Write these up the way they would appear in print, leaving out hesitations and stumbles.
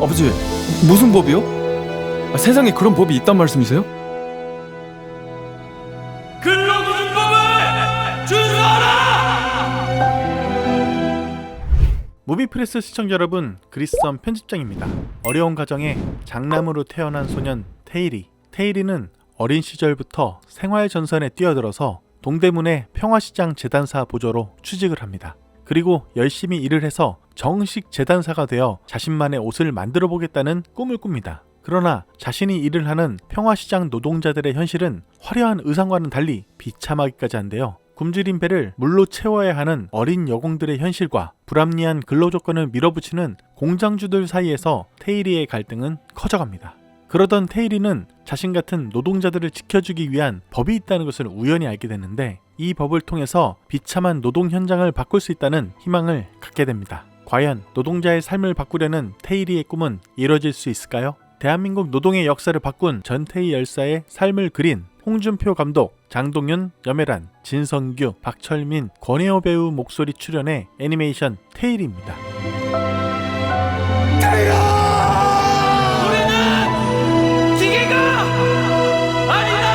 아버지, 무슨 법이요? 세상에 그런 법이 있단 말씀이세요? 근로기준법을 준수하라! 무비프레스 시청자 여러분, 그리스선 편집장입니다. 어려운 가정에 장남으로 태어난 소년 테일이. 테일이는 어린 시절부터 생활 전선에 뛰어들어서 동대문의 평화시장 재단사 보조로 취직을 합니다. 그리고 열심히 일을 해서 정식 재단사가 되어 자신만의 옷을 만들어 보겠다는 꿈을 꿉니다. 그러나 자신이 일을 하는 평화시장 노동자들의 현실은 화려한 의상과는 달리 비참하기까지 한데요. 굶주린 배를 물로 채워야 하는 어린 여공들의 현실과 불합리한 근로조건을 밀어붙이는 공장주들 사이에서 테일이의 갈등은 커져갑니다. 그러던 테일이는 자신 같은 노동자들을 지켜주기 위한 법이 있다는 것을 우연히 알게 됐는데, 이 법을 통해서 비참한 노동 현장을 바꿀 수 있다는 희망을 갖게 됩니다. 과연 노동자의 삶을 바꾸려는 테일이의 꿈은 이뤄질 수 있을까요? 대한민국 노동의 역사를 바꾼 전태일 열사의 삶을 그린 홍준표 감독, 장동윤, 염혜란, 진성규, 박철민, 권혜호 배우 목소리 출연의 애니메이션 테일입니다. 우리는 기계가 아니다!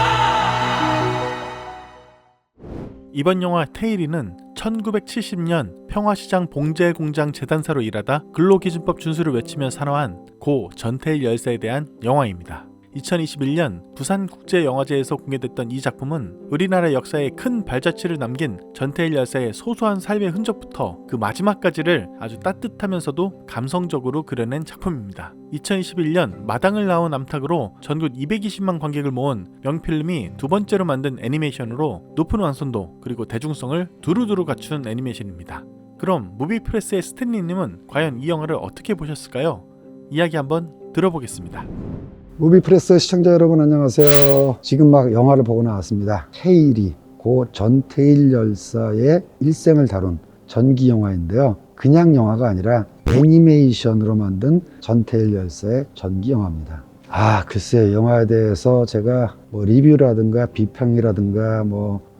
이번 영화 테일이는 1970년 평화시장 봉제공장 재단사로 일하다 근로기준법 준수를 외치며 산화한 고 전태일 열사에 대한 영화입니다. 2021년 부산국제영화제에서 공개됐던 이 작품은 우리나라 역사에 큰 발자취를 남긴 전태일 열사의 소소한 삶의 흔적부터 그 마지막까지를 아주 따뜻하면서도 감성적으로 그려낸 작품입니다. 2021년 마당을 나온 암탉으로 전국 220만 관객을 모은 명필름이 두 번째로 만든 애니메이션으로 높은 완성도 그리고 대중성을 두루두루 갖춘 애니메이션입니다. 그럼 무비프레스의 스탠리님은 과연 이 영화를 어떻게 보셨을까요? 이야기 한번 들어보겠습니다. 무비프레스 시청자 여러분 안녕하세요. 지금 막 영화를 보고 나왔습니다. 테일이 고 전태일 열사의 일생을 다룬 전기 영화인데요. 그냥 영화가 아니라 애니메이션으로 만든 전태일 열사의 전기 영화입니다. 글쎄요, 영화에 대해서 제가 리뷰라든가 비평이라든가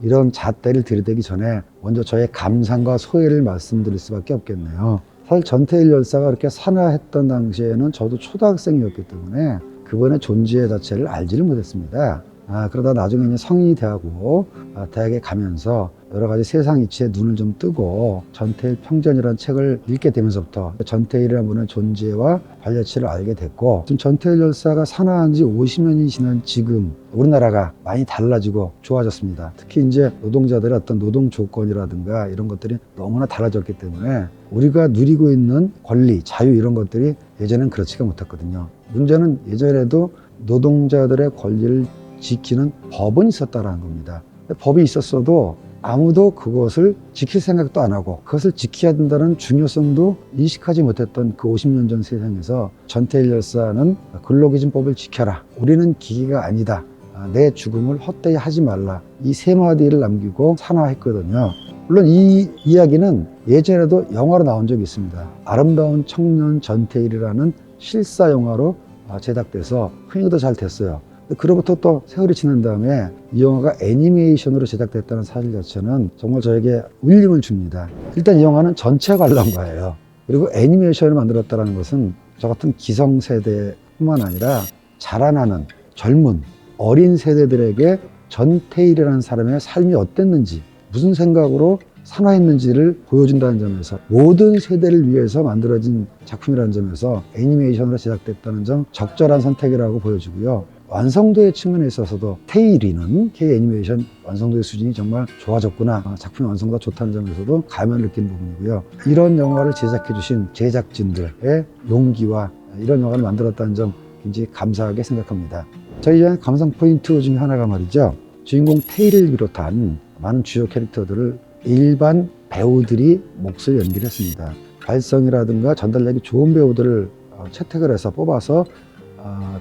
이런 잣대를 들이대기 전에 먼저 저의 감상과 소회를 말씀드릴 수밖에 없겠네요. 사실 전태일 열사가 그렇게 산화했던 당시에는 저도 초등학생이었기 때문에 그분의 존재 자체를 알지를 못했습니다. 그러다 나중에 이제 성인이 되고 대학에 가면서 여러 가지 세상 이치에 눈을 좀 뜨고 전태일 평전이라는 책을 읽게 되면서부터 전태일이라는 분의 존재와 발자취를 알게 됐고, 지금 전태일 열사가 산화한 지 50년이 지난 지금 우리나라가 많이 달라지고 좋아졌습니다. 특히 이제 노동자들의 어떤 노동 조건이라든가 이런 것들이 너무나 달라졌기 때문에 우리가 누리고 있는 권리, 자유 이런 것들이 예전엔 그렇지가 못했거든요. 문제는 예전에도 노동자들의 권리를 지키는 법은 있었다는 겁니다. 법이 있었어도 아무도 그것을 지킬 생각도 안 하고 그것을 지켜야 된다는 중요성도 인식하지 못했던 그 50년 전 세상에서 전태일 열사는 근로기준법을 지켜라, 우리는 기계가 아니다, 내 죽음을 헛되이 하지 말라, 이 세 마디를 남기고 산화했거든요. 물론 이 이야기는 예전에도 영화로 나온 적이 있습니다. 아름다운 청년 전태일이라는 실사 영화로 제작돼서 흥행도 잘 됐어요. 그로부터 또 세월이 지난 다음에 이 영화가 애니메이션으로 제작됐다는 사실 자체는 정말 저에게 울림을 줍니다. 일단 이 영화는 전체 관람가예요. 그리고 애니메이션을 만들었다는 것은 저 같은 기성세대뿐만 아니라 자라나는 젊은 어린 세대들에게 전태일이라는 사람의 삶이 어땠는지, 무슨 생각으로 산화했는지를 보여준다는 점에서, 모든 세대를 위해서 만들어진 작품이라는 점에서 애니메이션으로 제작됐다는 점 적절한 선택이라고 보여지고요. 완성도의 측면에 있어서도 테일이는 K-애니메이션 완성도의 수준이 정말 좋아졌구나, 작품의 완성도가 좋다는 점에서도 감회를 느낀 부분이고요. 이런 영화를 제작해 주신 제작진들의 용기와 이런 영화를 만들었다는 점 굉장히 감사하게 생각합니다. 저희 영화의 감상 포인트 중에 하나가 말이죠, 주인공 테일을 비롯한 많은 주요 캐릭터들을 일반 배우들이 몫을 연기했습니다. 발성이라든가 전달력이 좋은 배우들을 채택을 해서 뽑아서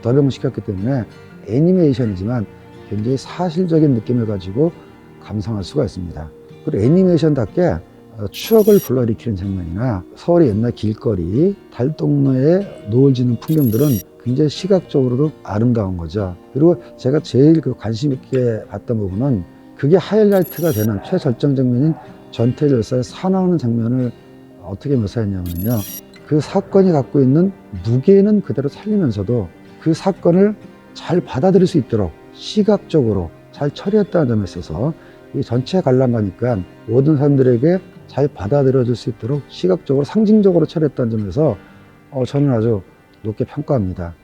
더빙을 시켰기 때문에 애니메이션이지만 굉장히 사실적인 느낌을 가지고 감상할 수가 있습니다. 그리고 애니메이션답게 추억을 불러일으키는 장면이나 서울의 옛날 길거리, 달동네에 노을 지는 풍경들은 굉장히 시각적으로도 아름다운 거죠. 그리고 제가 제일 관심 있게 봤던 부분은 그게 하이라이트가 되는 최절정 장면인 전태일 열사의 산화하는 장면을 어떻게 묘사했냐면요, 그 사건이 갖고 있는 무게는 그대로 살리면서도 그 사건을 잘 받아들일 수 있도록 시각적으로 잘 처리했다는 점에 있어서 이 전체 관람가니까 모든 사람들에게 잘 받아들여질 수 있도록 시각적으로 상징적으로 처리했다는 점에서 저는 아주 높게 평가합니다.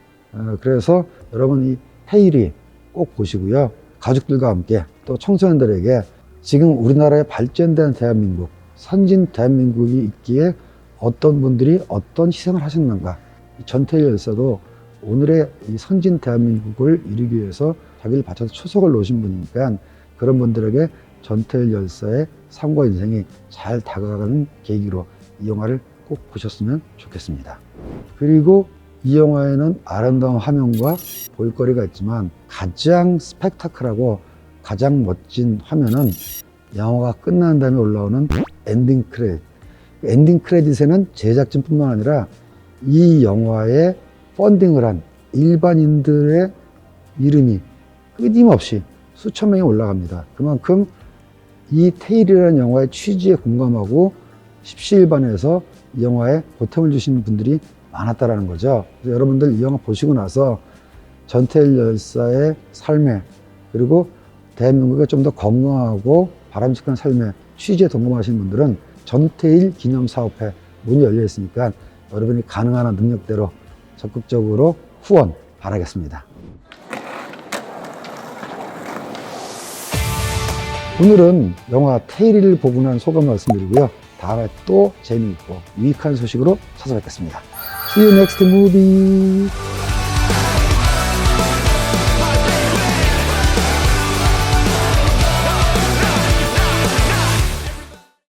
그래서 여러분 이 테일이 꼭 보시고요. 가족들과 함께 또 청소년들에게 지금 우리나라의 발전된 대한민국, 선진 대한민국이 있기에 어떤 분들이 어떤 희생을 하셨는가. 전태일 열사도 오늘의 이 선진 대한민국을 이루기 위해서 자기를 바쳐서 초석을 놓으신 분이니까 그런 분들에게 전태일 열사의 삶과 인생이 잘 다가가는 계기로 이 영화를 꼭 보셨으면 좋겠습니다. 그리고 이 영화에는 아름다운 화면과 볼거리가 있지만 가장 스펙타클하고 가장 멋진 화면은 영화가 끝난 다음에 올라오는 엔딩 크레딧. 엔딩 크레딧에는 제작진뿐만 아니라 이 영화에 펀딩을 한 일반인들의 이름이 끊임없이 수천 명이 올라갑니다. 그만큼 이 테일이라는 영화의 취지에 공감하고 십시일반해서 이 영화에 보탬을 주시는 분들이 많았다라는 거죠. 그래서 여러분들 이 영화 보시고 나서 전태일 열사의 삶에 그리고 대한민국의 좀 더 건강하고 바람직한 삶의 취지에 동감하시는 분들은 전태일 기념사업회 문이 열려 있으니까 여러분이 가능한 한 능력대로 적극적으로 후원 바라겠습니다. 오늘은 영화 테일을 보고 난 소감 말씀드리고요. 다음에 또 재미있고 유익한 소식으로 찾아뵙겠습니다. See you next movie.